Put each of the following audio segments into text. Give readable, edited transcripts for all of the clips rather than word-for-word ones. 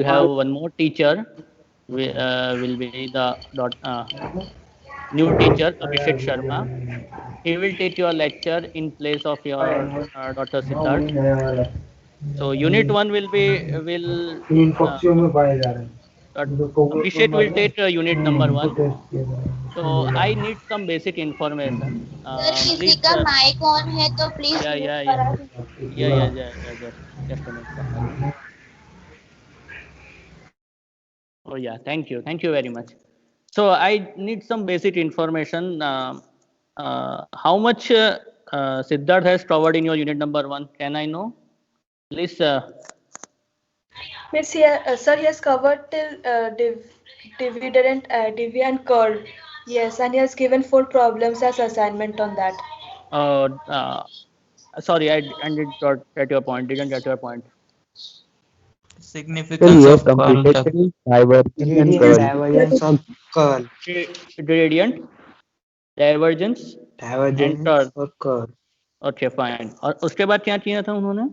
have one more teacher. Will be the new teacher Abhishek Sharma. He will take your lecture in place of your Dr. Siddharth. So unit one will uh, uh, Abhishek will take unit number one. So I need some basic information. Sir किसी Please, का mic on है तो please yeah, mute yeah, yeah, करा दीजिए. just a minute, करता हूँ. Oh yeah, thank you very much. So I need some basic information. How much Siddharth has covered in your unit number one? Can I know? Please. Means sir, he has covered till dividend, divi and curl. Yes, and he has given 4 problems as assignment on that. Uh, uh, Sorry, I did not get your point. Didn't get your point. Till Significance he has of curl. completed till divergence and Gradient curl. divergence of curl. Gradient, divergence, and Divergence curl. or curl. Okay, fine. और उसके बाद क्या किया था उन्होंने?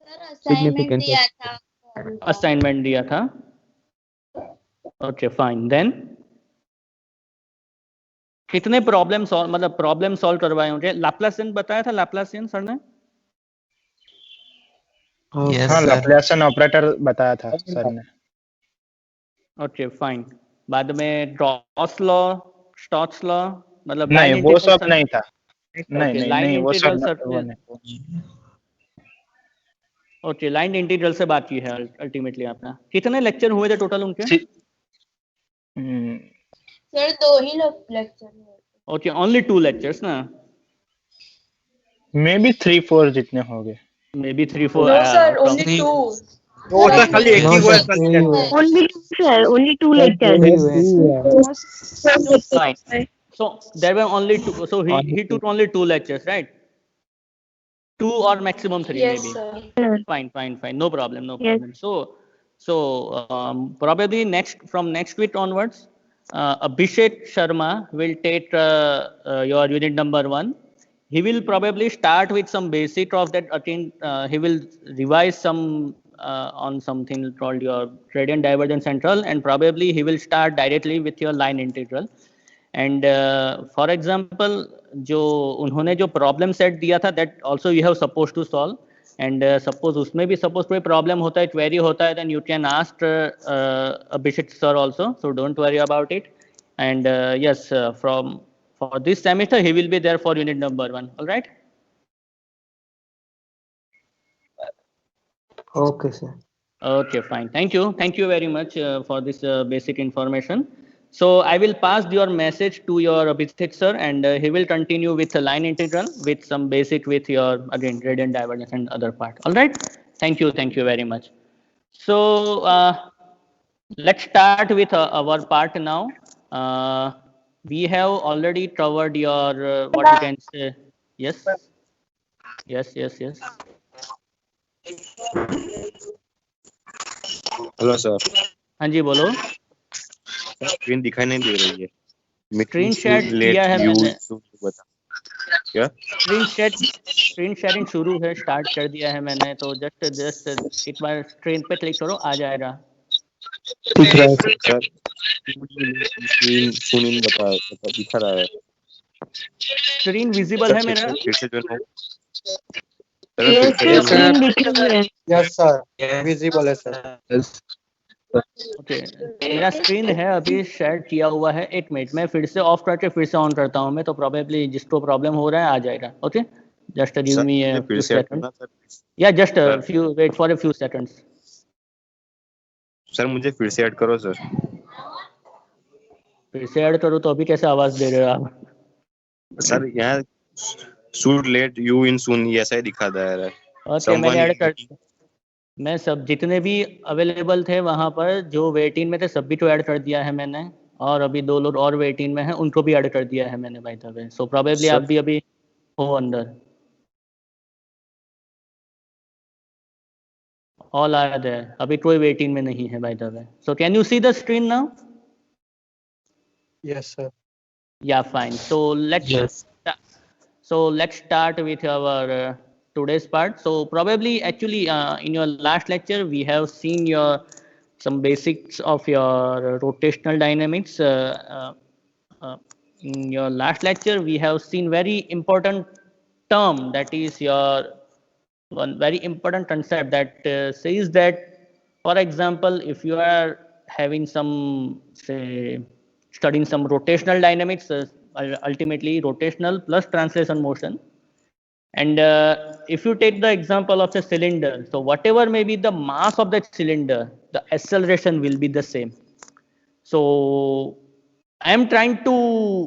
Sir assignment Significance of दिया था curl का. असाइनमेंट दिया था. Okay, fine. Then कितने प्रॉब्लम सॉल्व मतलब प्रॉब्लम सॉल्व करवाए होंगे? लैप्लासियन बताया था, लैप्लासियन सर ने? Yes, हाँ, sir. लैप्लासियन ऑपरेटर बताया था सर ने. Okay fine. बाद में गॉस लॉ, स्टोक्स लॉ, मतलब नहीं, लाइन वो इंटीग्रल सब नहीं था. नहीं ओके नहीं लाइन नहीं, वो इंटीग्रल सब वो सर. नहीं. ओके, लाइन इंटीग्रल से बात की है अल्टीमेटली आपने. कितने लेक्चर हुए थे टोटल उनके? हम्म, सर 2 ही लेक्चर हुए. ओके, ओनली 2 लेक्चर्स ना? मे बी 3-4 जितने हो गए. May be 3-4. No, sir, only Three. 2. वो सर खाली एक ही No, हुआ sir, है सर. two ही हुए. Only two, sir. Only two Sir, two lectures. ही हुए. Fine. So there were only 2. So he took only 2 lectures, right? 2 or maximum 3 Yes, maybe. sir. Fine. No problem. Yes. So probably from next week onwards, Abhishek Sharma will take your unit number 1. He will probably start with some basic of that. Again, he will revise some on something called your gradient divergence central, and probably he will start directly with your line integral. And for example जो उन्होंने जो problem set दिया था that also you have suppose to solve. And suppose उसमें भी suppose कोई problem होता है, क्वेरी होता है, then you can ask Abhishek sir also. So don't worry about it. And yes, from for this semester he will be there for unit number 1. Alright. Okay, sir. Okay, fine. Thank you very much for this basic information. So I will pass your message to your Abhishek sir, and he will continue with the line integral with some basic with your again gradient divergence and other part. All right. Thank you very much. So let's start with our part now. We have already covered your what you can say. Yes. Hello sir. हाँ जी बोलो. Screen दिखाई नहीं दे रही है. Screen share किया है मैंने. क्या? स्क्रीन शेयरिंग शुरू है, स्टार्ट कर दिया है मैंने. तो जस्ट एक बार स्क्रीन पे क्लिक करो, आ जाएगा. दिख रहा है सर. स्क्रीन सुन बता दिखा रहा है. स्क्रीन विजिबल है मेरा. फिर से जो है Yes, sir. Screen दिख रही है. यस सर, विजिबल है सर. ओके, मेरा स्क्रीन है अभी शेयर किया हुआ है. एक मिनट, मैं फिर से ऑफ करके फिर से ऑन करता हूँ मैं, तो प्रोबेबली जिसको प्रॉब्लम हो रहा है आ जाएगा. Okay, just give me a few seconds. या just few wait for a few seconds. Sir मुझे फिर से ऐड करो सर. फिर से ऐड करो तो अभी कैसे आवाज दे रहे हो आप? सर यहाँ should let you in soon ऐसा ही दिखा दे रहा है. ओके, मैंने ऐड कर. मैं सब जितने भी अवेलेबल थे वहाँ पर जो वेटिंग में थे सभी को ऐड कर दिया है मैंने, और अभी 2 लोग और वेटिंग में हैं उनको भी ऐड कर दिया है मैंने by the way. So probably आप भी अभी हो अंदर. All are there. अभी कोई वेटिंग में नहीं है by the way. So can you see the screen now? Yes sir. Yeah fine. So let's start with our today's part. So probably actually in your last lecture we have seen your some basics of your rotational dynamics. In your last lecture we have seen very important term, that is your one very important concept that says that, for example, if you are having some, say, studying some rotational dynamics, ultimately rotational plus translation motion, and if you take the example of a cylinder, so whatever may be the mass of that cylinder, the acceleration will be the same. So I am trying to,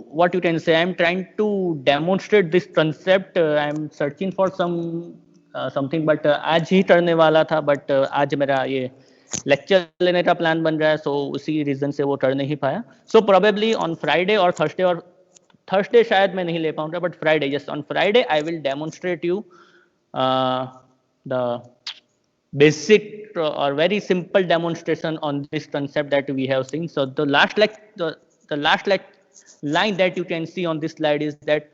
what you can say, I am trying to demonstrate this concept. I am searching for some something, but आज ही करने वाला था, but आज मेरा ये lecture लेने का plan बन रहा है, so उसी रीजन से वो कर नहीं पाया. So probably on Friday or Thursday शायद मैं नहीं ले पाऊंगा, but Friday, yes, on Friday I will demonstrate you the basic or very simple demonstration on this concept that we have seen. So the last line that you can see on this slide is that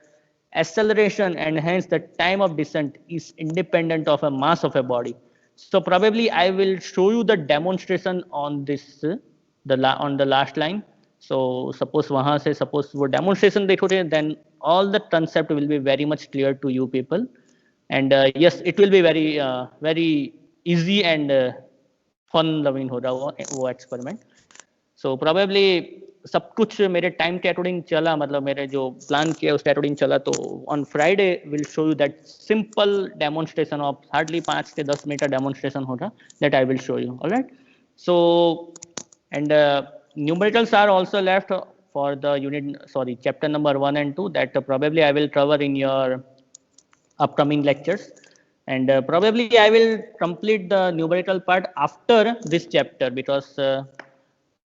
acceleration and hence the time of descent is independent of a mass of a body. So probably I will show you the demonstration on this on the last line. So suppose वहाँ से suppose वो demonstration देखोगे, then all the concept will be very much clear to you people, and yes, it will be very easy and fun loving होगा वो experiment. So probably सब कुछ मेरे time के अकॉर्डिंग चला, मतलब मेरे जो प्लान किया उसके अकॉर्डिंग चला, तो on Friday will show you that simple demonstration of hardly 5 से 10 मिनट का डेमोन्स्ट्रेशन होगा, that I will show you. Alright, so and numericals are also left for the chapter number 1 and 2 that probably I will cover in your upcoming lectures, and probably I will complete the numerical part after this chapter, because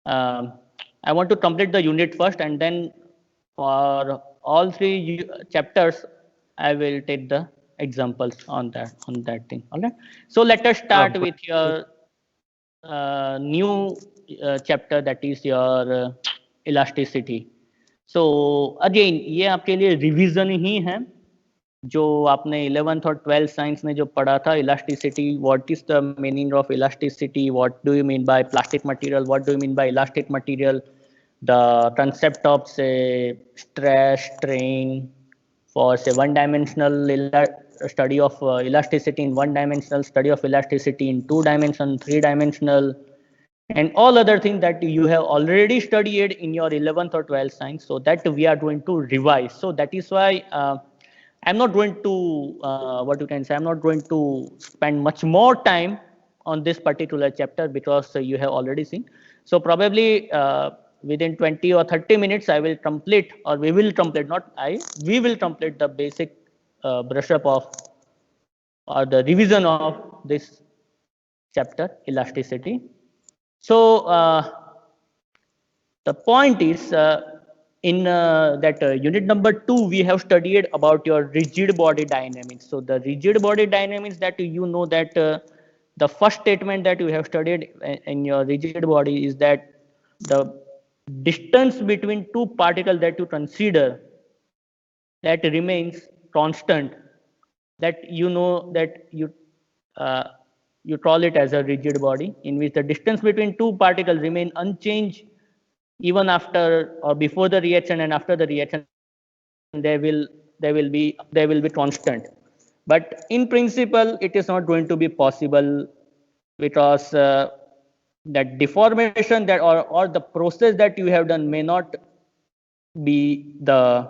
I want to complete the unit first, and then for all 3 chapters I will take the examples on that thing. All right, so let us start with your new chapter, that is your elasticity. So again ये आपके लिए revision ही है जो आपने 11th और 12th science में जो पढ़ा था. Elasticity, what is the meaning of elasticity, what do you mean by plastic material, what do you mean by elastic material, the concept of say stress strain for say one dimensional study of elasticity in one dimensional, study of elasticity in 2 dimension, 3 dimensional, and all other things that you have already studied in your 11th or 12th science, so that we are going to revise. So that is why I'm not going to what you can say, I'm not going to spend much more time on this particular chapter, because you have already seen. So probably within 20 or 30 minutes I will complete, or we will complete, not I, we will complete the basic brush up of or the revision of this chapter, elasticity. So the point is in that unit number 2 we have studied about your rigid body dynamics. So the rigid body dynamics, that you know that the first statement that you have studied in your rigid body is that the distance between 2 particles that you consider, that remains constant, that you know that you call it as a rigid body, in which the distance between 2 particles remain unchanged even after or before the reaction, and after the reaction they will be constant. But in principle it is not going to be possible, because that deformation that or the process that you have done may not be the,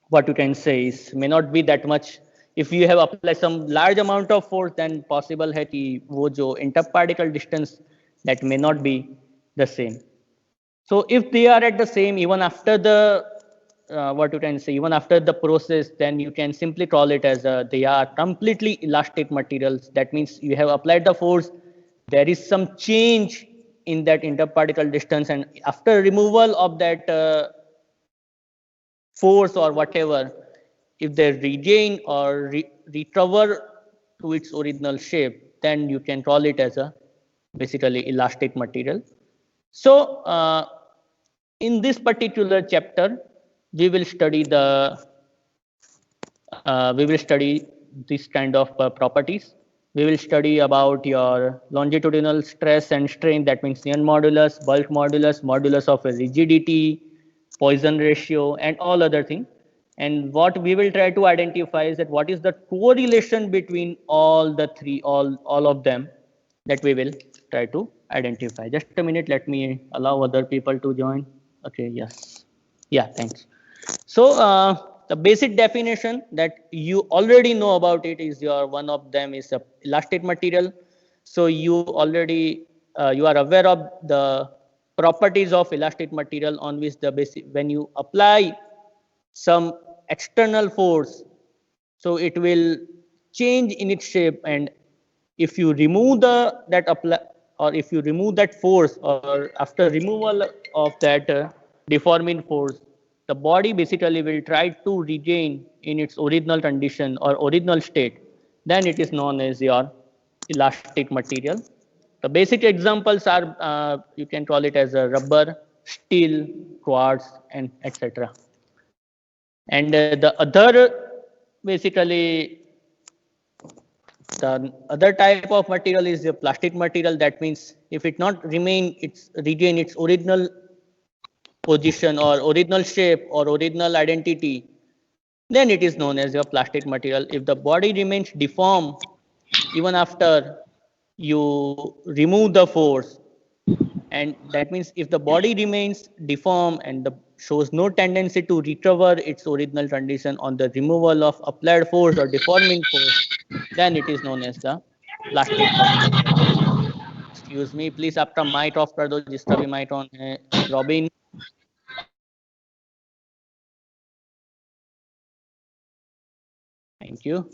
what you can say is, may not be that much. If you have applied some large amount of force, then possible है कि वो जो interparticle distance, that may not be the same. So if they are at the same even after the what you can say, even after the process, then you can simply call it as they are completely elastic materials. That means you have applied the force, there is some change in that interparticle distance, and after removal of that force or whatever, if they regain or recover to its original shape, then you can call it as a basically elastic material. So in this particular chapter we will study this kind of properties. We will study about your longitudinal stress and strain, that means Young modulus, bulk modulus, modulus of rigidity, Poisson ratio, and all other things. And what we will try to identify is that what is the correlation between all the three, all of them, that we will try to identify. Just a minute, let me allow other people to join. Okay, yes. Yeah, thanks. So the basic definition that you already know about it is your one of them is a elastic material. So you already you are aware of the properties of elastic material on which the basic when you apply some external force, so it will change in its shape, and if you remove that apply or if you remove that force, or after removal of that deforming force, the body basically will try to regain in its original condition or original state, then it is known as your elastic material. The basic examples are you can call it as a rubber, steel, quartz, and etc. And the other basically the other type of material is the plastic material. That means if it not regain its original position or original shape or original identity, then it is known as your plastic material. If the body remains deformed even after you remove the force, and that means if the body remains deformed and shows no tendency to recover its original condition on the removal of applied force or deforming force, then it is known as the plastic material. Excuse me, please आपका mic off कर दो जिसका भी mic on है, Robin. Thank you.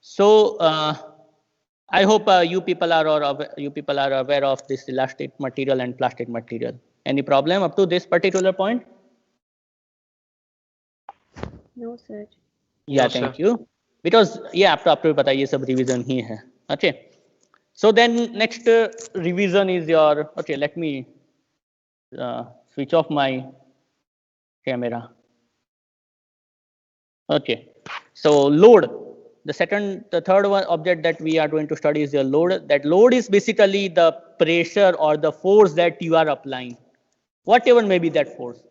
So I hope you people are aware of this elastic material and plastic material. Any problem up to this particular point? No, sir. Yeah, thank you. Because yeah, आपको पता है ये सब revision ही है. Okay. So then next revision is your, okay, let me switch off my camera. Okay. So load. The third one object that we are going to study is the load. That load is basically the pressure or the force that you are applying, whatever may be that force,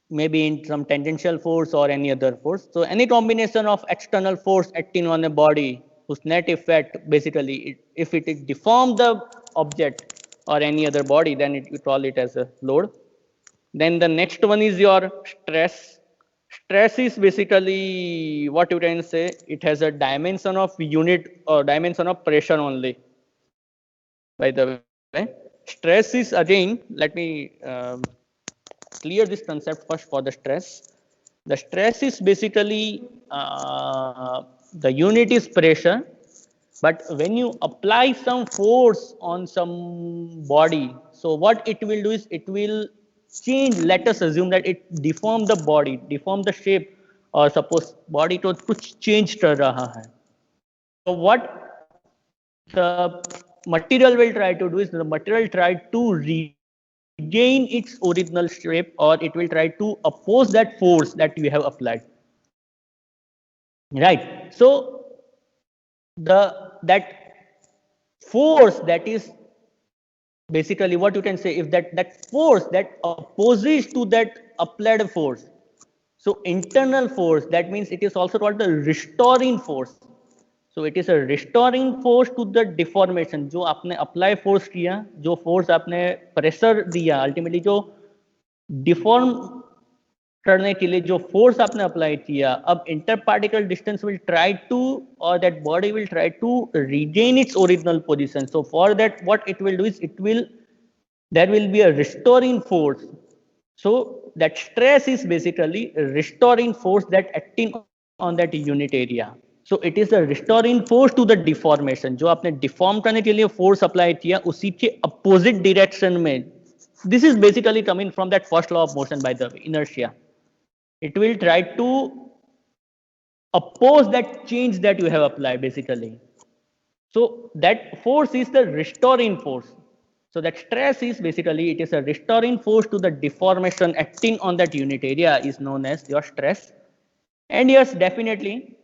maybe in some tangential force or any other force. So any combination of external force acting on a body whose net effect basically, if it deforms the object or any other body, then we call it as a load. Then the next one is your stress. Stress is basically what you can say, it has a dimension of unit or dimension of pressure only. By the way, stress is again, let me clear this concept first for the stress. The stress is basically the unit is pressure, but when you apply some force on some body, so what it will do is it will change. Let us assume that it deform the body, deform the shape, or suppose body to कुछ change कर रहा है. So what the material will try to do is the material try to regain its original shape, or it will try to oppose that force that you have applied. Right. So that force that is basically what you can say, if that force that opposes to that applied force, so internal force, that means it is also called the restoring force. So it is a restoring force to the deformation. जो आपने apply force किया, जो force आपने pressure दिया, ultimately जो deform करने के लिए जो force आपने apply किया, अब interparticle distance will try to, or that body will try to regain its original position. So for that, what it will do is there will be a restoring force. So that stress is basically a restoring force that acting on that unit area. So it is a restoring force to the deformation. जो आपने deform करने के लिए force apply किया, उसी के opposite direction में. This is basically coming from that first law of motion, by the way, inertia. It will try to oppose that change that you have applied basically. So that force is the restoring force. So that stress is basically, it is a restoring force to the deformation acting on that unit area is known as your stress. And yes, definitely,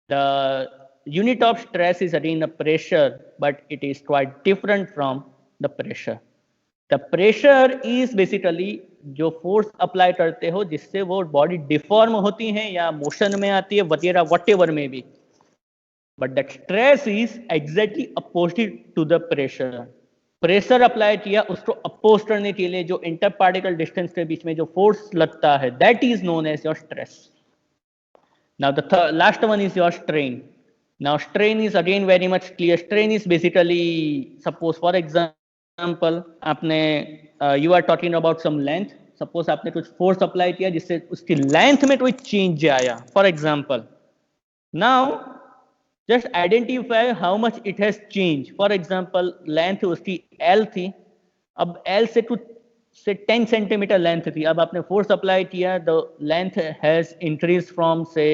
the unit of stress is again the pressure, but it is quite different from the pressure. The pressure is basically जो force apply करते हो जिससे वो body deform होती है या motion में आती है वगैरह वट एवर में भी, but that stress is exactly opposite to the pressure. Pressure apply किया उसको अपोज करने के लिए जो इंटर पार्टिकल डिस्टेंस के बीच में जो फोर्स लगता है that is known as your stress. Now the last one is your strain. Now strain is again very much clear. Strain is basically, suppose for example आपने you are talking about some length. Suppose आपने कुछ force apply किया जिससे उसकी length में कोई change आया. For example, now just identify how much it has changed. For example, length उसकी L थी, अब L से कुछ से 10 सेंटीमीटर लेंथ थी, अब आपने फोर्स अप्लाई किया, the length has increase from से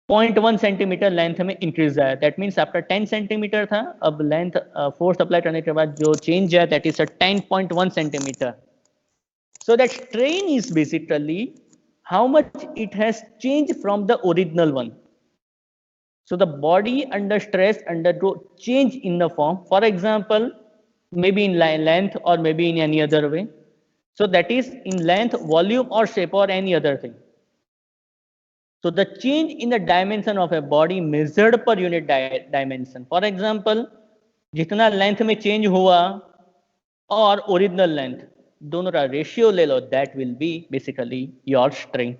0.1 सेंटीमीटर लेंथ में इंक्रीज आया. दैट मीन्स आपका 10 सेंटीमीटर था, अब लेंथ फोर्स अप्लाई करने के बाद जो चेंज है that is 10.1 centimetre. So that strain is basically how much it has change from the original one. So the body under stress undergo change in the form, for example, maybe in length or maybe in any other way. So that is in length, volume or shape or any other thing. So the change in the dimension of a body measured per unit dimension. For example, जितना length में change हुआ और original length दोनों का ratio ले लो, that will be basically your strain.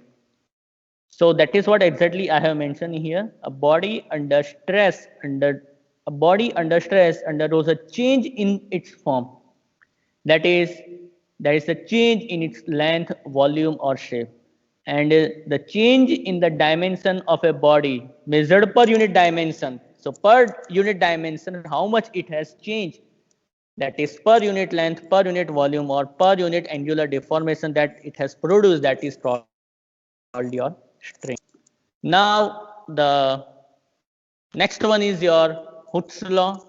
So that is what exactly I have mentioned here. A body under stress undergoes a change in its form. That is, there is a change in its length, volume or shape. And the change in the dimension of a body measured per unit dimension. So per unit dimension, how much it has changed. That is per unit length, per unit volume or per unit angular deformation that it has produced, that is called your strain. Now the next one is your Hooke's law.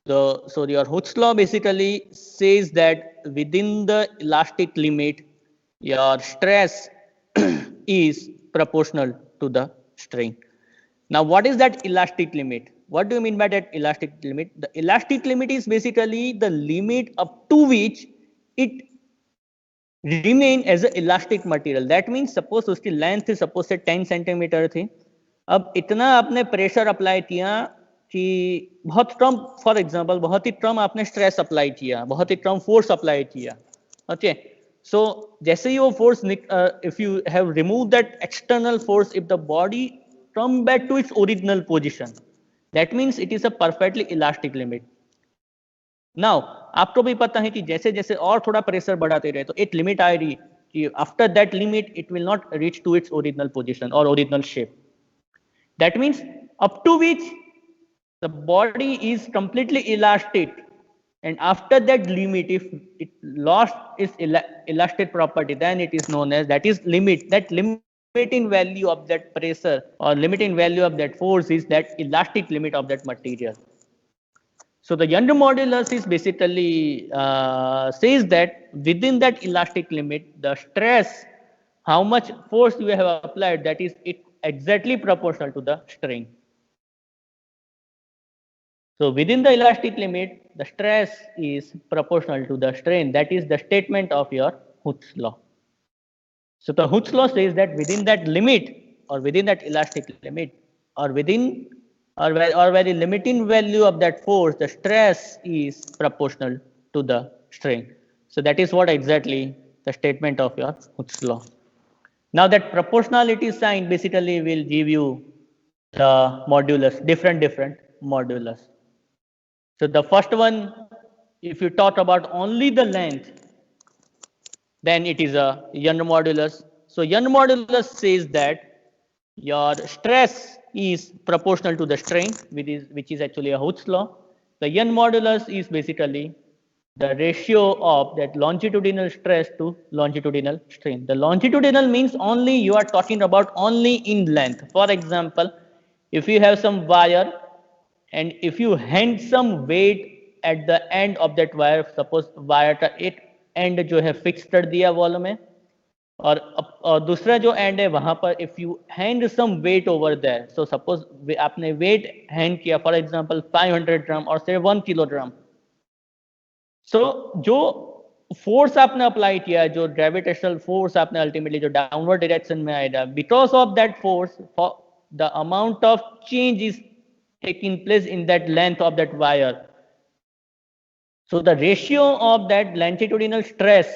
So your Hooke's law basically says that within the elastic limit, your stress is proportional to the strain. Now what is that elastic limit? What do you mean by that elastic limit? The elastic limit is basically the limit up to which it remain as a elastic material. That means suppose उसकी length suppose से 10 centimetre थी, अब इतना आपने pressure apply किया कि बहुत कम, for example बहुत ही कम आपने स्ट्रेस अप्लाई किया, बहुत ही कम फोर्स अप्लाई किया. ओके, सो जैसे ही वो force, if you have remove that external force, if the body come back to its original position, that means it is a perfectly elastic limit. Now आपको भी पता है कि जैसे जैसे और थोड़ा प्रेशर बढ़ाते रहे तो एक लिमिट आएगी कि after that limit it will not reach to its original position और original shape. That means up to which the body is completely elastic, and after that limit if it lost its elastic property then it is known as, that is limit, that limiting value of that pressure or limiting value of that force is that elastic limit of that material. So the Young modulus is basically says that within that elastic limit, the stress, how much force you have applied, that is it exactly proportional to the strain. So within the elastic limit, the stress is proportional to the strain. That is the statement of your Hooke's law. So the Hooke's law says that within that limit or within that elastic limit or within or very limiting value of that force, the stress is proportional to the strain. So that is what exactly the statement of your Hooke's law. Now that proportionality sign basically will give you the modulus, different modulus. So the first one, if you talk about only the length, then it is a Young modulus. So Young modulus says that your stress is proportional to the strain, which is actually a Hooke's law. The Young modulus is basically the ratio of that longitudinal stress to longitudinal strain. The longitudinal means only you are talking about only in length. For example, if you have some wire and if you hand some weight at the end of that wire, suppose wire का एक end जो है fix कर दिया wall में, और दूसरा जो एंड है वहां पर if you hand some weight over there, so suppose आपने वेट हैंड किया फॉर एग्जांपल 500 ग्राम और से 1 किलोग्राम, सो जो फोर्स आपने अप्लाई किया, जो ग्रेविटेशनल फोर्स आपने अल्टीमेटली जो डाउनवर्ड डायरेक्शन में आएगा, because of that force the amount of change is taking place in that length of that wire. So the ratio of that longitudinal stress,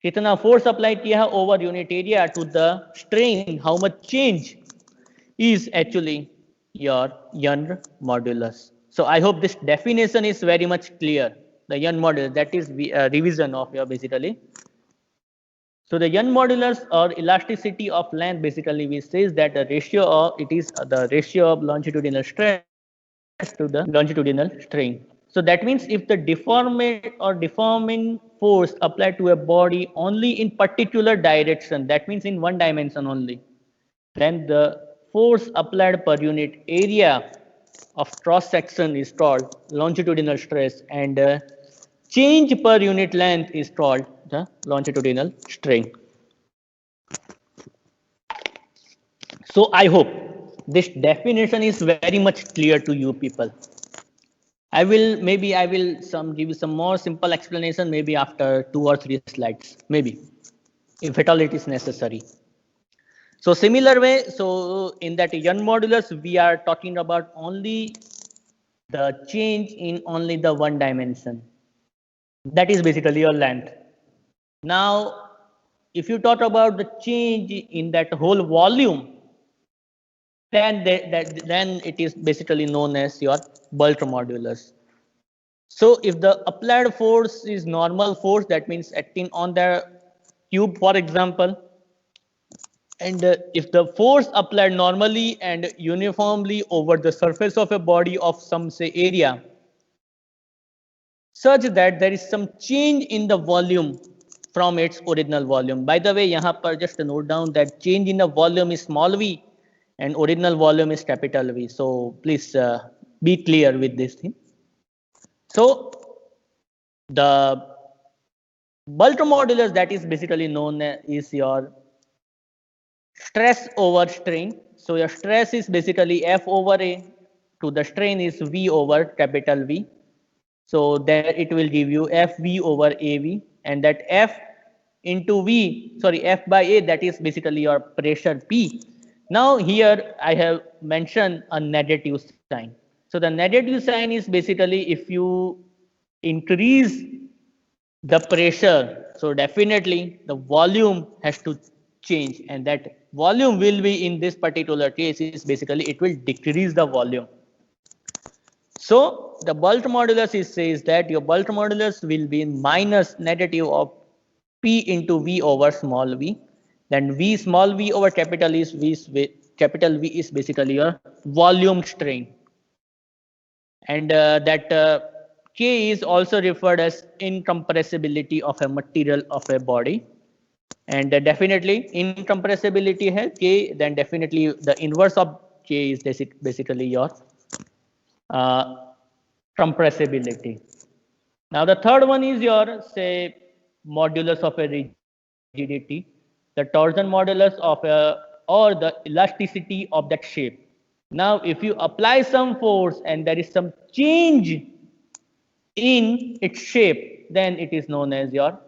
कितना force apply किया है over unit area to the strain, how much change is actually your Young modulus. So I hope this definition is very much clear. The Young modulus, that is revision of your basically. So the Young modulus or elasticity of length basically we says that the ratio of it is the ratio of longitudinal stress to the longitudinal strain. So that means if the deforming force applied to a body only in particular direction, that means in one dimension only, then the force applied per unit area of cross section is called longitudinal stress, and change per unit length is called the longitudinal strain. So I hope this definition is very much clear to you people. I will give you some more simple explanation maybe after 2 or 3 slides, maybe, if at all it is necessary. So similar way, so in that Young modulus, we are talking about only the change in only the one dimension. That is basically your length. Now, if you talk about the change in that whole volume, then it is basically known as your bulk modulus. So if the applied force is normal force, that means acting on the tube, for example, and if the force applied normally and uniformly over the surface of a body of some say area, such that there is some change in the volume from its original volume. By the way, यहाँ पर just note down that change in the volume is small v and original volume is capital V. So please be clear with this thing. So the bulk modulus, that is basically known as is your stress over strain. So your stress is basically F over A to the strain is V over capital V. So there it will give you FV over AV, and that F into V, sorry, F by A, that is basically your pressure P. Now here I have mentioned a negative sign. So the negative sign is basically if you increase the pressure, so definitely the volume has to change, and that volume will be in this particular case is basically it will decrease the volume. So the bulk modulus says that your bulk modulus will be minus negative of P into V over small v. Then V small v over capital V is basically your volume strain, and that K is also referred as incompressibility of a material of a body, and definitely incompressibility hai K, then definitely the inverse of K is basically your compressibility. Now the third one is your say modulus of a rigidity, the torsion modulus of a or the elasticity of that shape. Now if you apply some force and there is some change in its shape, then it is known as your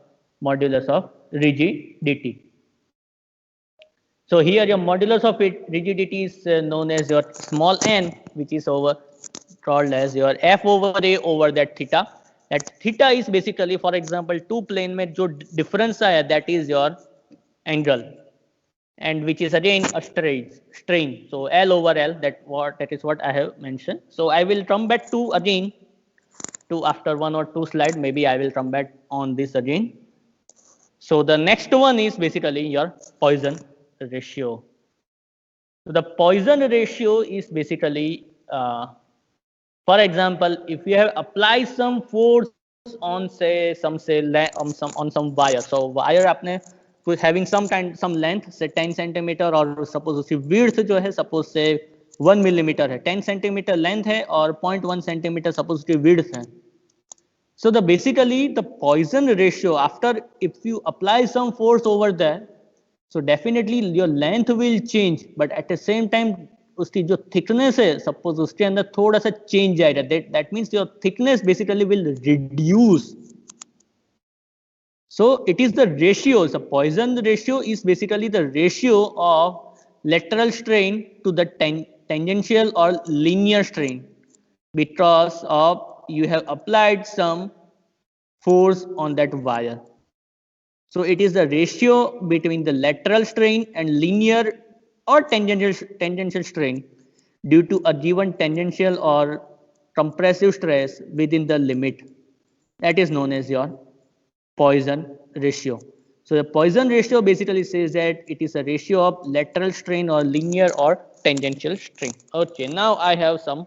modulus of rigidity. So here your modulus of rigidity is known as your small n, which is called as your F over A over that theta. That theta is basically, for example, two plane में जो difference आया, that is your angle, and which is again a strain. So L over L, that is what I have mentioned. So I will come back to again to after 1 or 2 slides, maybe I will come back on this again. So the next one is basically your Poisson ratio. So the Poisson ratio is basically for example, if you have applied some force on say some wire, so wire आपने having some length say 10 centimeter और suppose उसकी width जो है suppose say 1 millimeter है, 10 centimeter length है और 0.1 centimeter suppose उसकी width है. So basically the Poisson ratio, after if you apply some force over there, So definitely your length will change, but at the same time उसकी जो thickness है, suppose उसके अंदर थोड़ा सा change आएगा, that means your thickness basically will reduce. So it is the ratio. So Poisson ratio is basically the ratio of lateral strain to the tangential or linear strain, because of you have applied some force on that wire. So it is the ratio between the lateral strain and linear or tangential strain due to a given tangential or compressive stress within the limit. That is known as your Poisson ratio. So the Poisson ratio basically says that it is a ratio of lateral strain or linear or tangential strain. Okay, now I have some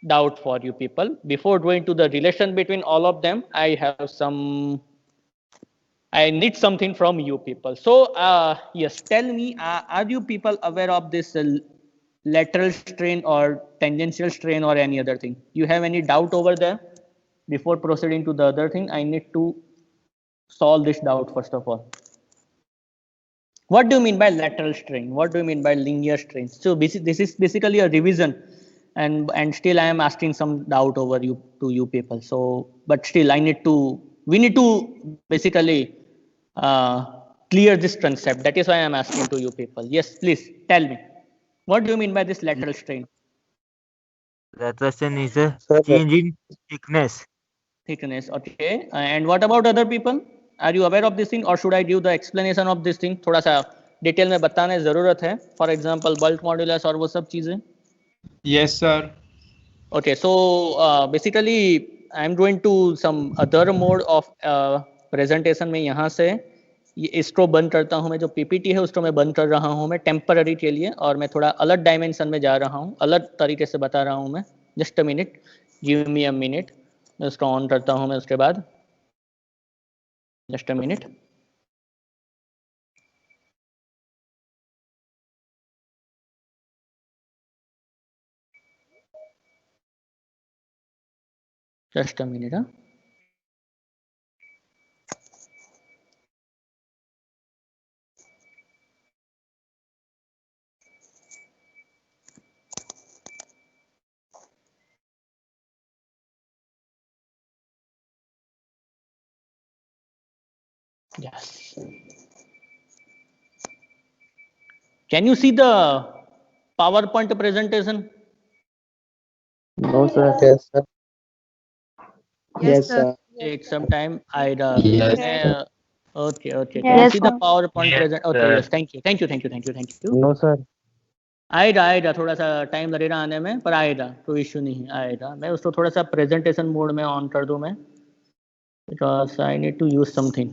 doubt for you people. Before going to the relation between all of them, I need something from you people. So yes, tell me, are you people aware of this lateral strain or tangential strain or any other thing? You have any doubt over there? Before proceeding to the other thing, I need to solve this doubt first of all. What do you mean by lateral strain? What do you mean by linear strain? So this is basically a revision, and still I am asking some doubt over you people. So, but still we need to basically clear this concept. That is why I am asking to you people. Yes, please tell me. What do you mean by this lateral strain? Lateral strain is a Sir, change in thickness. Thickness, okay. And what about other people? Are you aware of this thing, or should I give the explanation of this thing? थोड़ा सा detail में बताने जरूरत है. For example, bulk modulus और वो सब चीजें. Yes, sir. Okay, so basically I am going to some other mode of presentation में यहाँ से ये इसको बंद करता हूँ मैं, जो पीपीटी है उसको मैं बंद कर रहा हूँ मैं टेम्पररी के लिए, और मैं थोड़ा अलग डायमेंशन में जा रहा हूँ, अलग तरीके से बता रहा हूँ मैं. Just a minute, give me a minute. मैं उसको ऑन करता हूँ मैं उसके बाद. Just a minute. Just a minute. हाँ, yes. Can you see the PowerPoint presentation? no, sir. Yes, sir. Yes, sir. Take some time. I Yes. okay. Can you Yes, see the sir. PowerPoint present? Okay, sir. yes. Thank you. No, sir. आएगा थोड़ा सा time लगेगा आने में, पर आएगा, कोई issue नहीं आएगा. मैं उसको थोड़ा सा प्रेजेंटेशन मोड में ऑन कर दूं मैं, because I need to use something.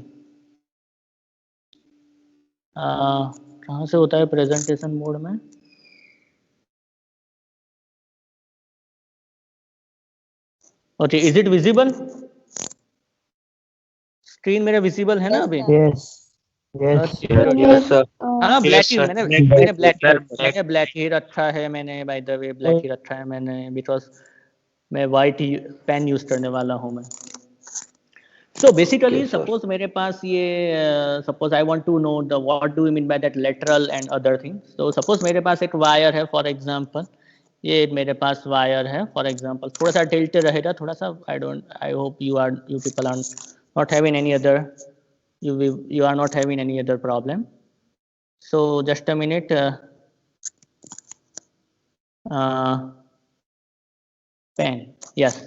कहाँ से होता है प्रेजेंटेशन मोड में? Okay, is it visible? Screen मेरा विजिबल है ना अभी? Yes. Yes. Yes, sir. हाँ, ब्लैक Yes, ही sir. मैंने ब्लैक ही रखा है मैंने, बाय द वे ब्लैक ही रखा है मैंने, बिकॉज मैं वाइट ही पेन यूज करने वाला हूँ मैं. सो बेसिकली सपोज मेरे पास ये suppose I want to know the what do you mean by that lateral and other things. तो सपोज मेरे पास एक वायर है फॉर एग्जांपल, ये मेरे पास वायर है फॉर एग्जांपल, थोड़ा सा टिल्ट रहेगा थोड़ा सा. I hope you people are not having any other, you are not having any other problem. So just a minute. Pen, yes.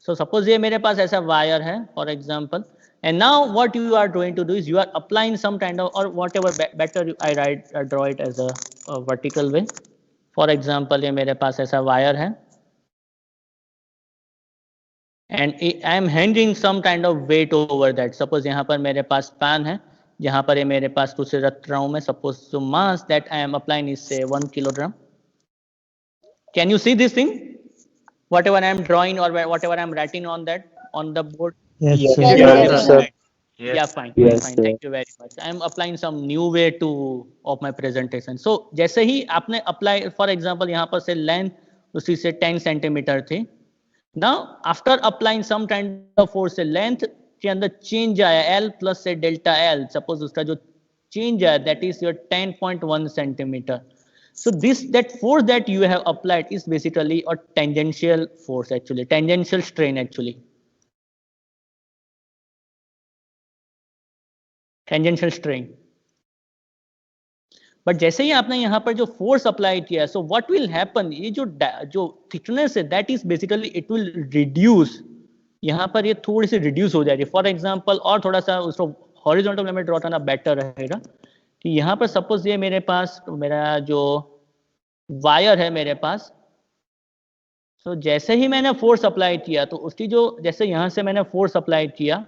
So suppose ये मेरे पास ऐसा wire है for example, and now what you are going to do is you are applying some kind of, or whatever better I draw it as a vertical way. For example ये मेरे पास ऐसा wire है, and I am handing some kind of weight over that. Suppose यहाँ पर मेरे पास pan है, जहाँ पर ये मेरे पास कुछ रख रहा हूँ मैं. Suppose the mass that I am applying is say 1 kilogram. Can you see this thing? Whatever I am drawing or whatever I am writing on that on the board. Yes, Yes, sir. yes, sir. Yeah, fine. Yes, Fine. sir. Thank you very much. I am applying some new way of my presentation. So जैसे ही आपने apply, for example यहाँ पर से length उसी से 10 centimetre थी. Now after applying some kind of force, length के अंदर change आया L plus से delta L. Suppose उसका जो change that is your 10.1 centimeter. So that force that you have applied is basically a tangential force, actually tangential strain, actually tangential strain. But जैसे ही आपने यहाँ पर जो फोर्स अप्लाई किया, so what will happen, ये जो थिकनेस है that is basically it will reduce, यहाँ पर ये थोड़ी सी रिड्यूस हो जाएगी. फॉर एग्जांपल और थोड़ा सा उसको हॉरिजॉन्टल में ड्रॉ करना बेटर रहेगा कि यहाँ पर सपोज ये मेरे पास मेरा जो वायर है मेरे पास, सो जैसे ही मैंने फोर्स अप्लाई किया तो उसकी जो जैसे यहाँ से मैंने फोर्स अप्लाई किया,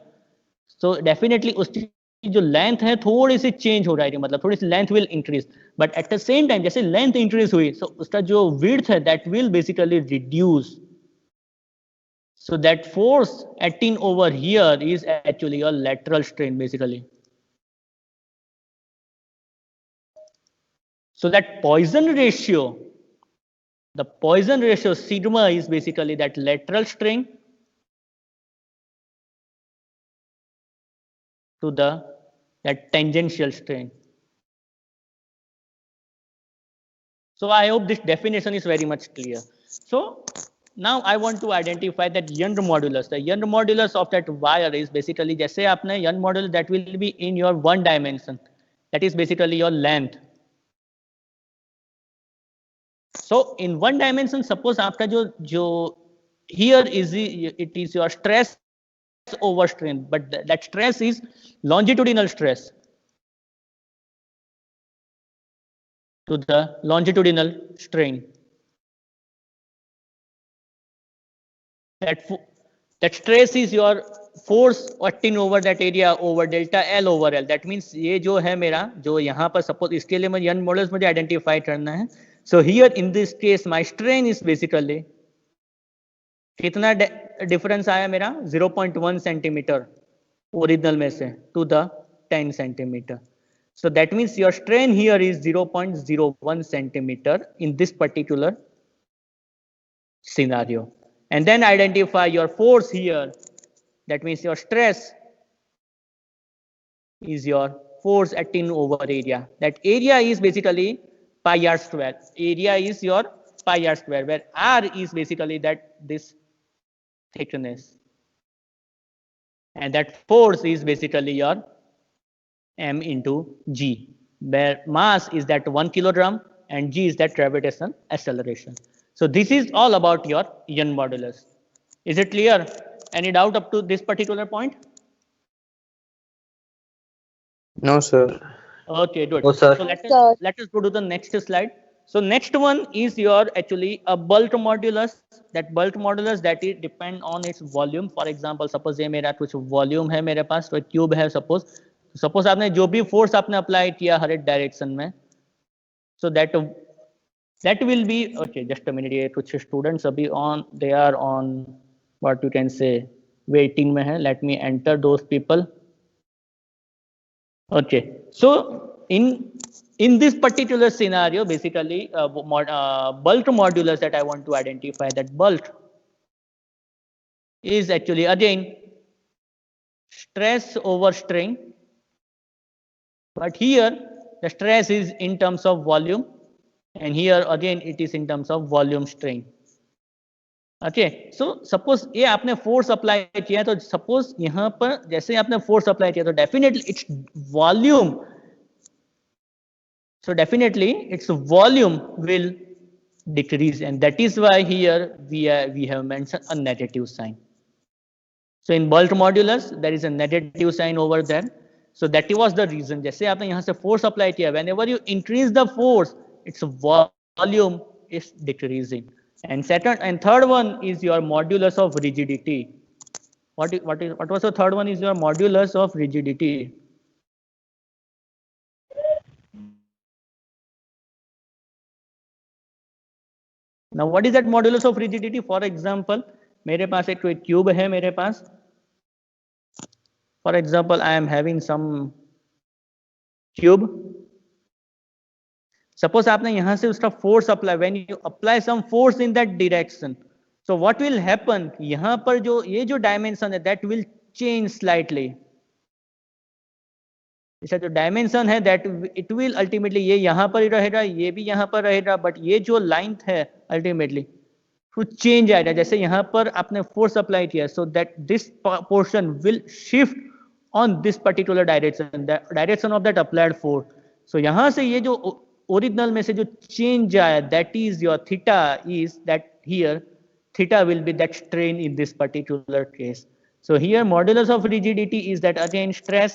सो डेफिनेटली उसकी जो लेंथ है थोड़ी सी चेंज हो जाएगी, मतलब थोड़ी सी length will increase. But at the same time जैसे लेंथ इंक्रीज हुई, सो उसका जो विड्थ है that will basically reduce. So that force acting over here is actually your lateral strain, basically. So that Poisson ratio, the Poisson ratio sigma is basically that lateral strain to that tangential strain. So I hope this definition is very much clear. So now I want to identify that Young modulus. The Young modulus of that wire is basically जैसे आपने Young modulus that will be in your one dimension, that is basically your length. So in one dimension, suppose आपका जो here is it is your stress over strain, but that stress is longitudinal stress to the longitudinal strain. That stress is your force acting over that area over delta L over L. That means ये जो है मेरा जो यहाँ पर suppose इसके लिए मुझे Young modulus मुझे identify करना है. So here in this case my strain is basically कितना difference आया मेरा 0.1 centimeter original में से to the 10 centimeter. So that means your strain here is 0.01 centimeter in this particular scenario. And then identify your force here. That means your stress is your force acting over area. That area is basically pi r square. Area is your pi r square, where r is basically this thickness. And that force is basically your m into g, where mass is that 1 kilogram and g is that gravitational acceleration. So this is all about your Young modulus. Is it clear? Any doubt up to this particular point? No, sir. Okay, good. No, sir. So let us go to the next slide. So next one is your actually a bulk modulus. That bulk modulus that it depend on its volume. For example, suppose ये मेरा कुछ volume है मेरे पास, तो tube है suppose आपने जो भी force आपने apply किया हर एक direction में, so that will be okay. Just a minute, ये कुछ students अभी they are on what you can say waiting में है. Let me enter those people. Okay, so in this particular scenario, basically bulk modulus that I want to identify, that bulk is actually again stress over strain, but here the stress is in terms of volume, and here again it is in terms of volume strain. Okay, so suppose ये आपने force apply किया, तो suppose यहाँ पर जैसे आपने force apply किया, तो definitely its volume, so definitely its volume will decrease, and that is why here we have mentioned a negative sign. So in bulk modulus there is a negative sign over there. So that was the reason. जैसे आपने यहाँ से force apply किया, whenever you increase the force, its volume is decreasing. And third one is your modulus of rigidity. What was the third one? Is your modulus of rigidity. Now what is that modulus of rigidity? For example, मेरे पास एक कोई tube है मेरे पास. For example, I am having some tube. Suppose आपने यहाँ से उसका force apply, when you apply some force in that direction, so what will happen? यहाँ पर जो ये जो dimension है that will change slightly. इसका जो डायमेंशन है दैट इट विल अल्टीमेटली ये यहाँ पर ही रहेगा, ये भी यहाँ पर रहेगा, बट ये जो लेंथ है अल्टीमेटली तो चेंज आएगा। जैसे यहाँ पर आपने फोर्स अप्लाई किया, so that this portion will shift on this particular direction, direction of that applied force. So यहाँ से ये जो ओरिजिनल में से जो चेंज आया that is your theta, is that here theta will be that strain in this particular case. So here modulus of rigidity is that again stress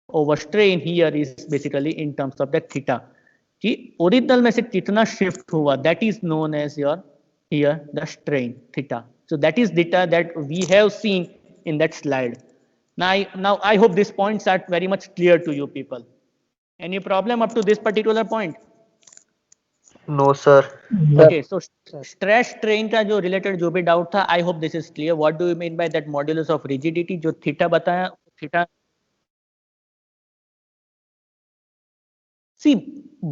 over strain here is basically in terms of that theta कि original में से कितना shift हुआ, that is known as your here the strain theta. So that is theta that we have seen in that slide. Now I hope these points are very much clear to you people. Any problem up to this particular point? No, sir. Okay, so stress strain का जो related जो भी doubt था, I hope this is clear. What do you mean by that modulus of rigidity? जो theta बताया, theta. See,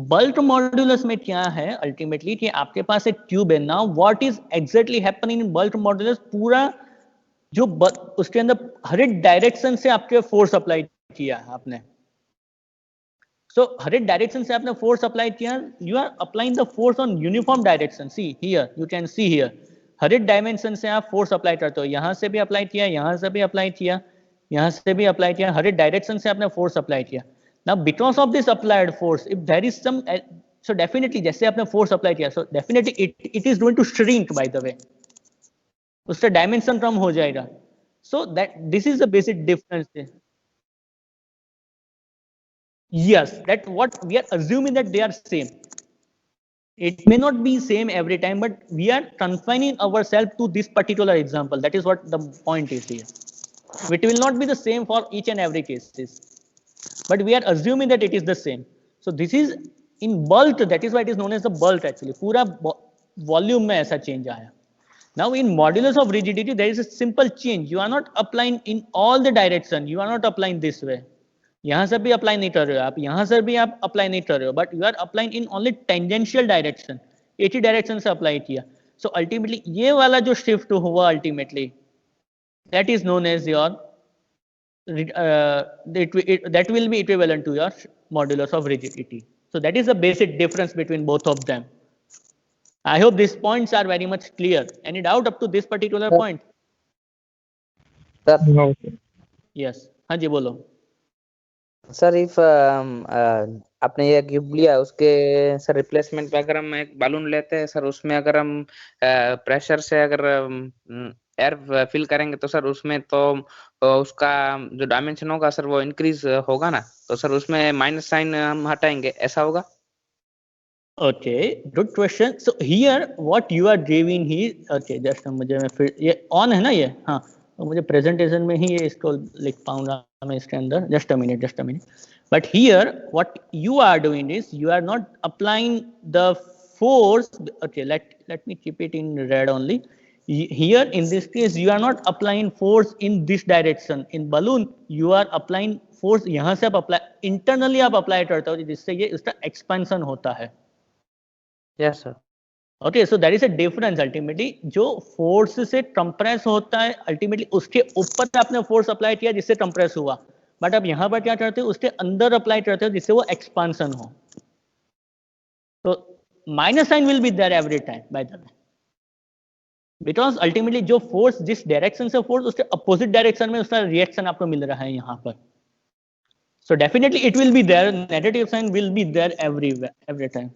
bulk modulus में क्या है ultimately कि आपके पास एक ट्यूब है. Now what is exactly happening in bulk modulus? पूरा जो उसके अंदर हर एक डायरेक्शन से आपके फोर्स अप्लाई किया है आपने. So हर एक डायरेक्शन से आपने फोर्स अप्लाई किया, you are applying the force on uniform direction. See here, you can see here, हर एक डायमेंशन से आप फोर्स अप्लाई करते हो. यहाँ से भी अप्लाई किया, यहाँ से भी अप्लाई किया, यहाँ से भी अप्लाई किया, हर एक डायरेक्शन से आपने फोर्स अप्लाई किया. Now because of this applied force, if there is some, so definitely जैसे आपने फोर्स अप्लाई किया, so definitely it is going to shrink by the way. उसका डायमेंशन कम हो जाएगा. So that this is the basic difference. Yes, that what we are assuming that they are same. It may not be same every time, but we are confining ourselves to this particular example. That is what the point is here. It will not be the same for each and every cases, but we are assuming that it is the same. So this is in bulk. That is why it is known as the bulk actually. पूरा volume में ऐसा change आया. Now in modulus of rigidity, there is a simple change. You are not applying in all the direction. You are not applying this way. यहाँ से भी apply नहीं कर रहे हो आप, यहाँ से भी आप अप्लाई नहीं कर रहे हो, but you are applying in only tangential direction. एक ही डायरेक्शन से अप्लाई किया. सो अल्टीमेटली ये वाला जो शिफ्ट हुआ ultimately that is known as your that will be equivalent to your modulus of rigidity. So that is the basic difference between both of them. I hope these points are very much clear. Any doubt up to this particular point? No. Yes. हाँ जी बोलो. Sir if आपने ये gift लिया उसके sir replacement पे अगर हम एक बालून लेते हैं सर, उसमें अगर हम प्रेशर से अगर एयर फिल करेंगे तो सर उसमें तो उसका जो डायमेंशन होगा सर वो इंक्रीज होगा ना, तो सर उसमें माइनस साइन हम हटाएंगे, ऐसा होगा? Okay, good question. So here what you are giving here, okay, just मुझे मैं फिर ये on है ना ये, हाँ तो मुझे प्रेजेंटेशन में ही ये इसको लिख पाऊंगा मैं इसके अंदर. Just a minute. But here what you are doing is you are not applying the force. Okay, let me keep it in red only. Here in this case you are not applying force in this direction. In balloon you are applying force, यहाँ से आप apply internally आप apply करते हो जिससे ये इसका expansion होता है. Yes sir. Okay, so there is a difference ultimately. जो फोर्स से कंप्रेस होता है अल्टीमेटली उसके ऊपर आपने फोर्स अप्लाई किया जिससे कंप्रेस हुआ, बट आप यहाँ पर क्या करते हो उसके अंदर अप्लाई करते हो जिससे वो एक्सपांसन हो. तो minus sign will be there every time by the way, because ultimately जो फोर्स जिस डायरेक्शन से फोर्स उसके अपोजिट डायरेक्शन में उसका रिएक्शन आपको मिल रहा है यहाँ पर. So definitely it will be there, negative sign will be there every time.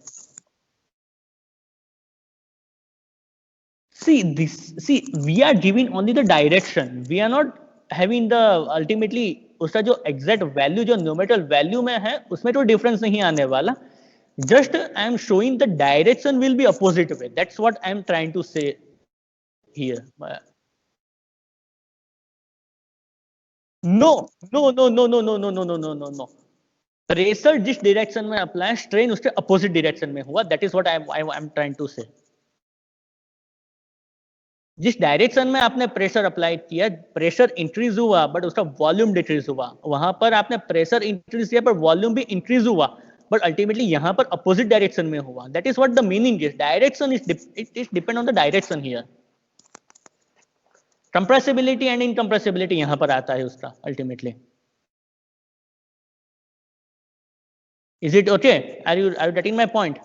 See, we are giving only the direction. We are not having the ultimately उसका जो exact value जो numerical value में है उसमें तो difference नहीं आने वाला. Just I am showing the direction will be opposite way. That's what I am trying to say here. No. Pressure जिस direction में apply, strain उसके opposite direction में हुआ. That is what I am trying to say. जिस direction में आपने pressure apply किया pressure increase हुआ बट उसका वॉल्यूम डिक्रीज हुआ. वहां पर आपने प्रेशर इंक्रीज किया पर वॉल्यूम भी इंक्रीज हुआ, बट अल्टीमेटली यहाँ पर अपोजिट डायरेक्शन में हुआ. That is what the meaning is. Direction is depend on the direction here. Compressibility and incompressibility यहाँ पर आता है उसका अल्टीमेटली. Is it okay? Are you getting my point?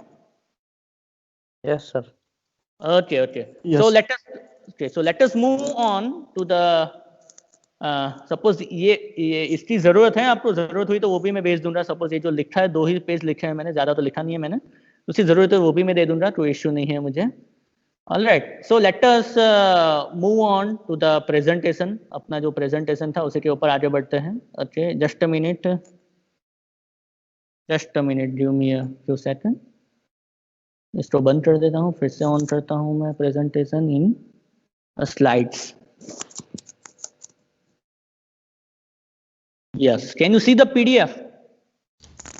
Yes, sir. Okay, okay. Yes. So let us move on to the suppose ये इसकी जरूरत है आपको, जरूरत हुई तो वो भी मैं भेज दूंगा. सपोज ये जो लिखा है 2 ही पेज लिखे हैं मैंने, ज्यादा तो लिखा नहीं है मैंने, उसकी जरूरत है वो भी मैं दे दूंगा, कोई इश्यू नहीं है मुझे. All right, so let us move on to the presentation. अपना जो प्रेजेंटेशन था उसी के ऊपर आगे बढ़ते हैं. Okay, just a minute, give me a few second. इसको बंद कर देता हूँ, फिर से ऑन करता हूँ मैं presentation in slides. Yes, can you see the PDF?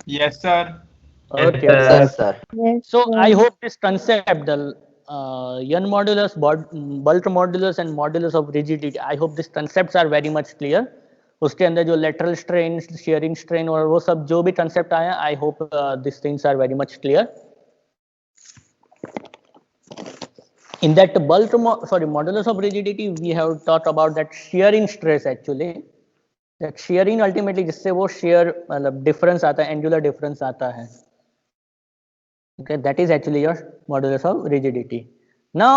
Yes, sir. Okay. Yes, sir. Yes, So sir. I hope this concept, the Young modulus, bulk modulus and modulus of rigidity, I hope these concepts are very much clear. उसके अंदर जो lateral strain, shearing strain और वो सब जो भी concept आया, I hope these things are very much clear. In that modulus of rigidity, we have talked about that shearing stress actually. That shearing ultimately जिससे वो shear मतलब difference आता है, angular difference आता है. Okay, that is actually your modulus of rigidity. Now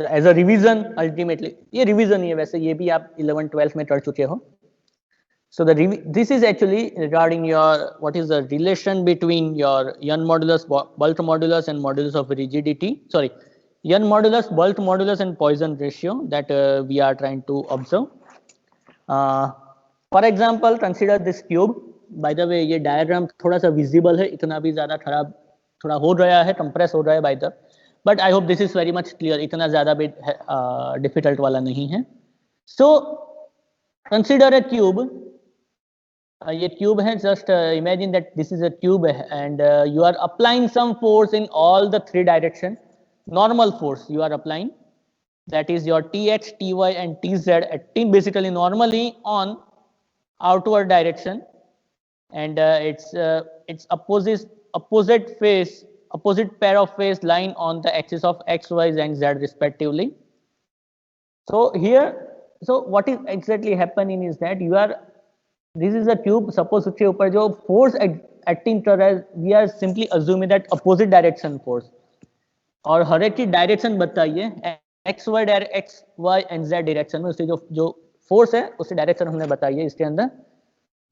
as a revision, ultimately ये revision ही है, वैसे ये भी आप 11th 12th में कर चुके हो. So this is actually regarding your what is the relation between your Young modulus, bulk modulus and modulus of rigidity. Sorry, Young modulus, bulk modulus and Poisson ratio that we are trying to observe. For example, consider this cube. By the way, ये diagram थोड़ा सा visible है, इतना भी ज़्यादा खराब थोड़ा हो रहा है, compress हो रहा है by the, but I hope this is very much clear. इतना ज़्यादा भी difficult वाला नहीं है. So consider a cube. ये cube है. Just imagine that this is a cube and you are applying some force in all the 3 directions. Normal force you are applying. That is your Tx, Ty and Tz acting basically normally on outward direction, and it's opposite pair of phase lying on the axis of x, y and z respectively. So here, so what is exactly happening is that this is a cube. Suppose उसके ऊपर जो force acting कर रहा है, we are simply assuming that opposite direction force, और हर एक की direction बताइए X Y and Z direction में. उसकी जो फोर्स है उसकी डायरेक्शन हमने बताई है इसके अंदर.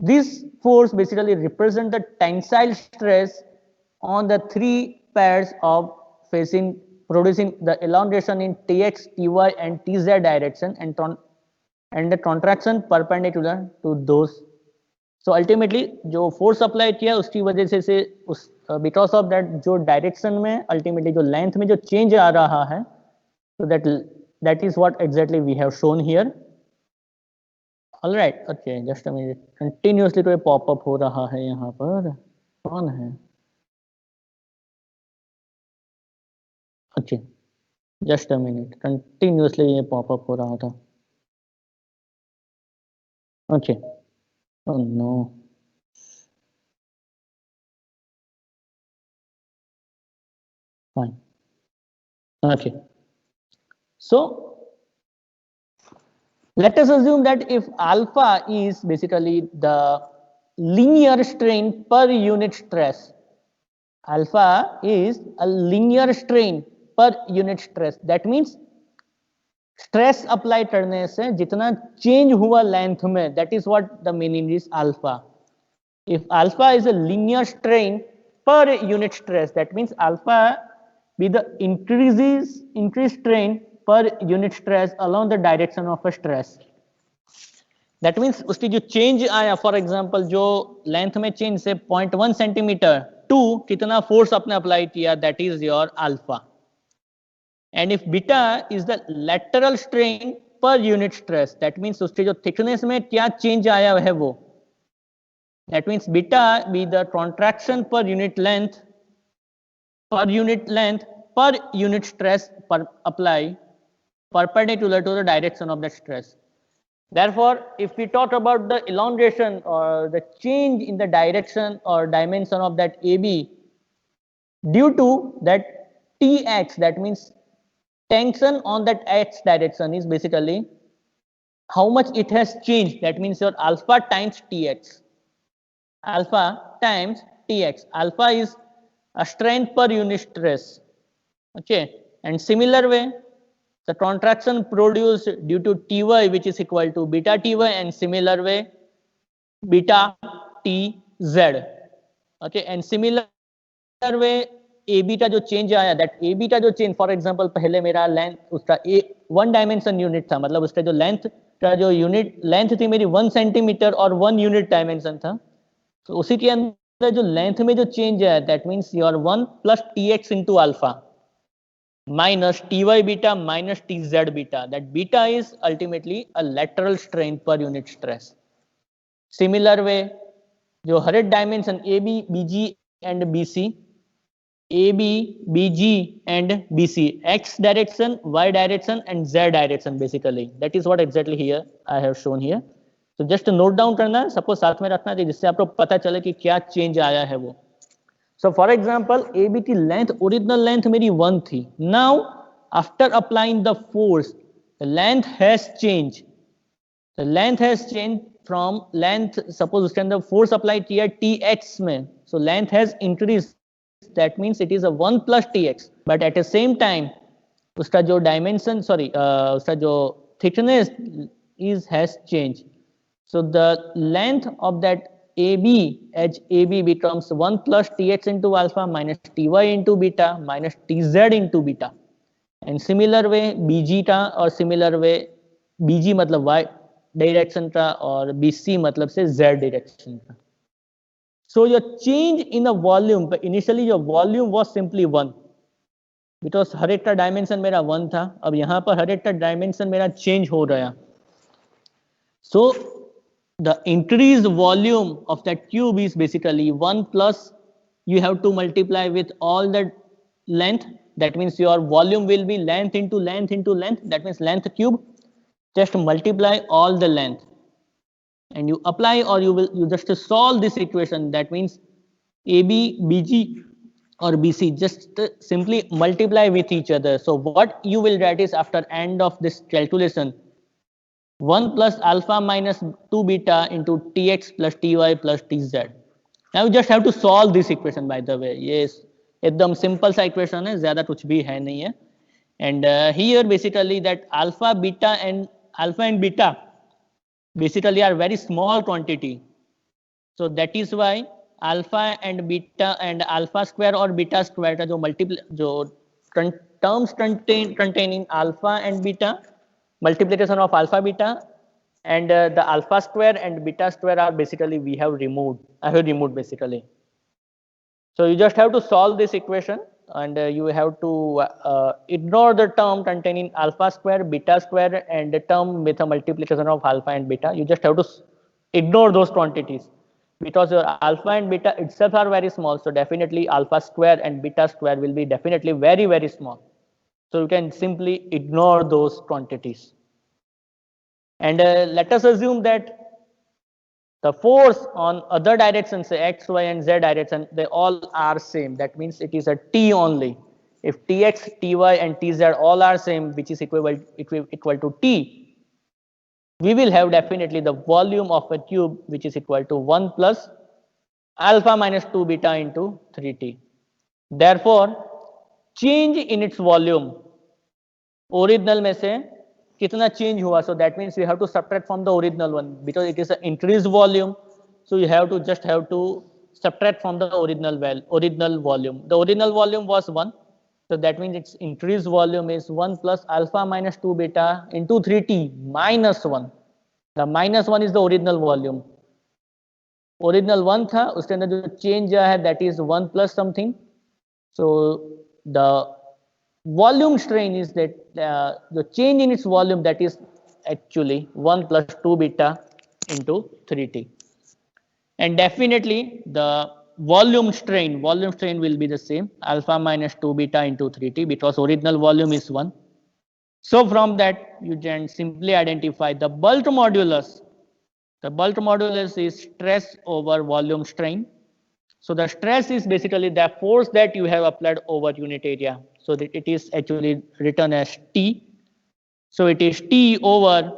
This force basically represent the tensile stress on the 3 pairs of facing producing the elongation in tx, ty and tz direction and the contraction perpendicular to those. So ultimately जो force apply किया उसकी वजह से उस because of that जो direction में ultimately जो length में जो चेंज आ रहा है, so that is what exactly we have shown here. All right, okay, just a minute. Continuously तो पॉप अप हो रहा है यहाँ पर, कौन है? Okay, just a minute. Continuously ये पॉप अप हो रहा था. Okay. Oh no. Fine. Okay. So let us assume that if alpha is basically the linear strain per unit stress, alpha is a linear strain per unit stress. That means stress apply करने से जितना change हुआ length में, that is what the meaning is alpha. If alpha is a linear strain per unit stress, that means alpha be the increase strain per unit stress along the direction of a stress. That means उसकी जो change आया, for example जो length में change से 0.1 centimetre to कितना force आपने apply किया, that is your alpha. And if beta is the lateral strain per unit stress, that means उसके जो thickness में क्या change आया है वो, that means beta be the contraction per unit length per unit stress per apply perpendicular to the direction of the stress. Therefore, if we talk about the elongation or the change in the direction or dimension of that AB due to that Tx, that means tension on that x direction is basically how much it has changed. That means your alpha times tx, alpha times Tx. Alpha is a strength per unit stress. Okay, and similar way, the contraction produced due to Ty, which is equal to beta Ty, and similar way, beta Tz. Okay, and similar way, A beta जो change आया, that A beta जो change, for example पहले मेरा length उसका ए 1 dimension unit था, मतलब उसका जो लेंथ का जो यूनिट लेंथ थी मेरी 1 सेंटीमीटर और 1 यूनिट डायमेंशन था, तो उसी के अंदर जो लेंथ में जो चेंज आया, that means your 1 plus Tx into alpha minus Ty beta minus Tz beta, that beta is ultimately a lateral strain per unit stress. Similar way, जो हर एक dimension AB, BG and BC, AB, BG and BC, X direction, Y direction and Z direction basically. That is what exactly here I have shown here. So just note down करना है, suppose साथ में रखना है जिससे आपको पता चले कि क्या चेंज आया है वो. So for example, AB की length, original length मेरी 1 थी. Now after applying the force, the length has changed. The length has changed from length, suppose उसके अंदर force applied किया Tx में, so length has increased. That means it is a 1 plus Tx. But at the same time, उसका जो dimension, उसका जो thickness has changed. So the length of that AB, as AB becomes 1 plus Tx into alpha minus Ty into beta minus Tz into beta. And similar way BG का और similar way BG मतलब Y direction का और BC मतलब से Z direction का. So your change in the volume, but initially your volume was simply 1. Because हर एक का dimension मेरा 1 था, अब यहाँ पर हर एक का dimension मेरा change हो रहा. So the increased volume of that cube is basically 1 plus, you have to multiply with all the length, that means your volume will be length into length into length, that means length cube, just multiply all the length and you apply, or you just solve this equation, that means AB, BG or BC, just simply multiply with each other. So what you will write is, after end of this calculation, 1 plus alpha minus 2 beta into Tx plus Ty plus Tz. Now you just have to solve this equation, by the way. Yes, एकदम simple सा equation है, ज़्यादा कुछ भी है नहीं है. And here basically that alpha and beta basically are very small quantity. So that is why alpha and beta and alpha square or beta square का जो terms containing alpha and beta, multiplication of alpha beta and the alpha square and beta square are basically I have removed basically. So you just have to solve this equation and you have to ignore the term containing alpha square, beta square and the term with a multiplication of alpha and beta. You just have to ignore those quantities because your alpha and beta itself are very small. So definitely alpha square and beta square will be definitely very, very small. So you can simply ignore those quantities. And let us assume that the force on other directions, say X, Y and Z direction, they all are same. That means it is a T only. If Tx, Ty and Tz all are same, which is equal to T, we will have definitely the volume of a tube which is equal to 1 plus alpha minus 2 beta into 3T. Therefore, change in its volume, original में से कितना change हुआ, so that means you have to subtract from the original one because it is an increased volume, so you have to subtract from the original volume. The original volume was 1, so that means its increased volume is 1 plus alpha minus 2 beta into 3T minus 1. The minus 1 is the original volume. Original 1 था, उसके अंदर जो change है that is 1 plus something. So the volume strain is that the change in its volume, that is actually 1 plus 2 beta into 3T. And definitely the volume strain will be the same, alpha minus 2 beta into 3T, because original volume is 1. So from that you can simply identify the bulk modulus. The bulk modulus is stress over volume strain. So the stress is basically the force that you have applied over unit area. So that it is actually written as T. So it is T over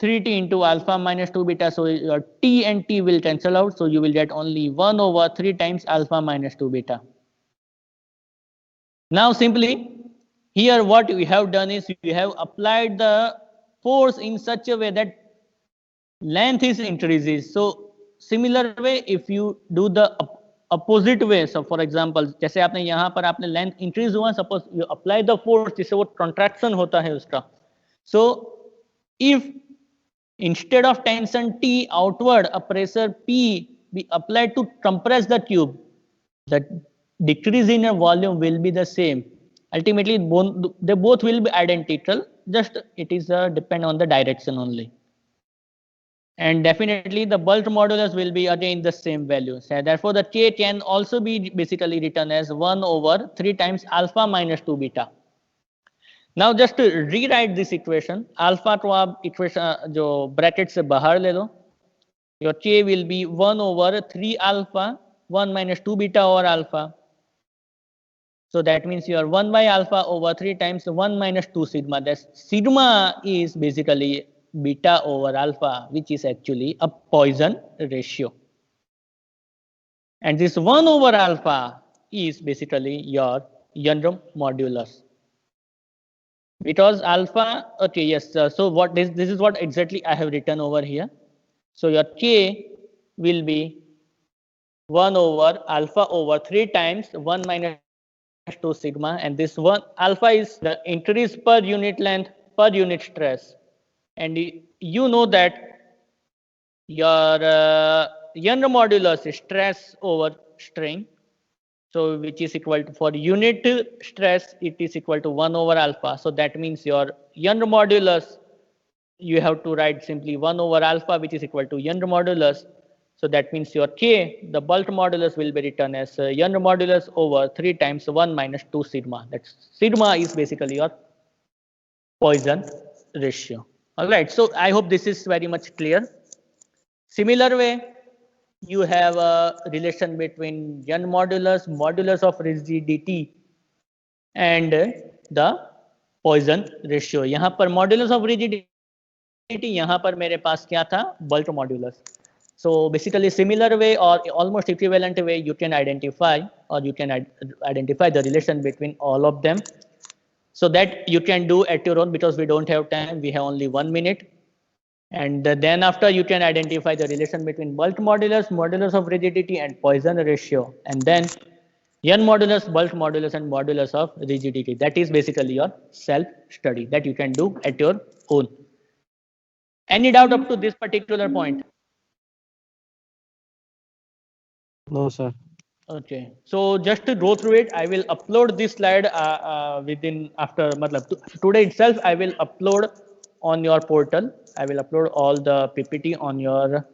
3t into alpha minus 2 beta, so your t and t will cancel out, so you will get only 1 over 3 times alpha minus 2 beta. Now simply here what we have done is we have applied the force in such a way that length is increases. So similar way if you do the opposite way, so for example जैसे आपने यहाँ पर आपने length increase हुआ, suppose you apply the force जिससे वो contraction होता है उसका. So if instead of tension T outward a pressure P be applied to compress the tube, the decrease in a volume will be the same. Ultimately they both will be identical, just it is depend on the direction only. And definitely the bulk modulus will be again the same value. So therefore the K can also be basically written as 1 over 3 times alpha minus 2 beta. Now just to rewrite this equation, alpha को आप equation जो bracket से बाहर ले लो, your K will be 1 over 3 alpha 1 minus 2 beta over alpha. So that means your 1 by alpha over 3 times 1 minus 2 sigma. That sigma is basically beta over alpha, which is actually a Poisson ratio. And this 1 over alpha is basically your Young modulus. Because alpha, okay, yes, so what this is what exactly I have written over here. So your K will be 1 over alpha over 3 times 1 minus 2 sigma, and this one alpha is the increase per unit length per unit stress. And you know that your Young modulus is stress over strain, so which is equal to, for unit stress it is equal to 1 over alpha. So that means your Young modulus, you have to write simply 1 over alpha, which is equal to Young modulus. So that means your K, the bulk modulus, will be written as Young modulus over 3 times 1 minus 2 sigma. That's sigma is basically your Poisson ratio. All right, so I hope this is very much clear. Similar way, you have a relation between Young modulus, modulus of rigidity, and the Poisson ratio. यहाँ पर modulus of rigidity, यहाँ पर मेरे पास क्या था, bulk modulus. So basically similar way or almost equivalent way you can identify, or you can identify the relation between all of them. So that you can do at your own, because we don't have time, we have only 1 minute. And then after you can identify the relation between bulk modulus, modulus of rigidity, and Poisson ratio. And then Young modulus, bulk modulus, and modulus of rigidity. That is basically your self-study that you can do at your own. Any doubt up to this particular point? No, sir. Okay, so just to go through it, I will upload this slide within after today itself. I will upload on your portal. I will upload all the PPT on your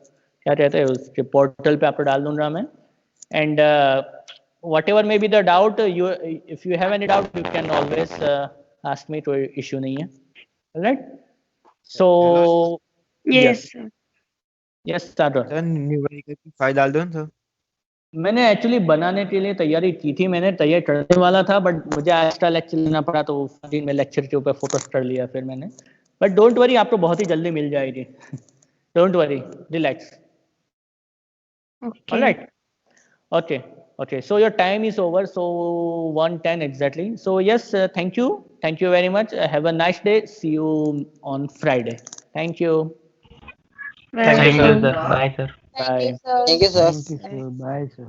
क्या कहते हैं उसके portal पे आपको डाल दूँगा मैं. And whatever may be the doubt, if you have any doubt, you can always ask me. कोई issue नहीं है. All right. So Yes. yes, Sadar. Sir numerical की फाइल डाल दो ना सर. मैंने एक्चुअली बनाने के लिए तैयारी की थी, मैंने तैयारी करने वाला था, बट मुझे एक्स्ट्रा लेक्चर लेना पड़ा, तो दिन में लेक्चर के ऊपर फोकस कर लिया फिर मैंने. बट डोंट वरी, आपको बहुत ही जल्दी मिल जाएगी. Don't worry, relax. Alright. Okay okay, so your time is over, so 1:10 exactly. So yes, thank you very much. Have a nice day. See you on Friday. Thank you. Thank you, sir. Bye sir. Bye. Thank you, sir. Thank you, sir. Thank you, sir. Bye, sir.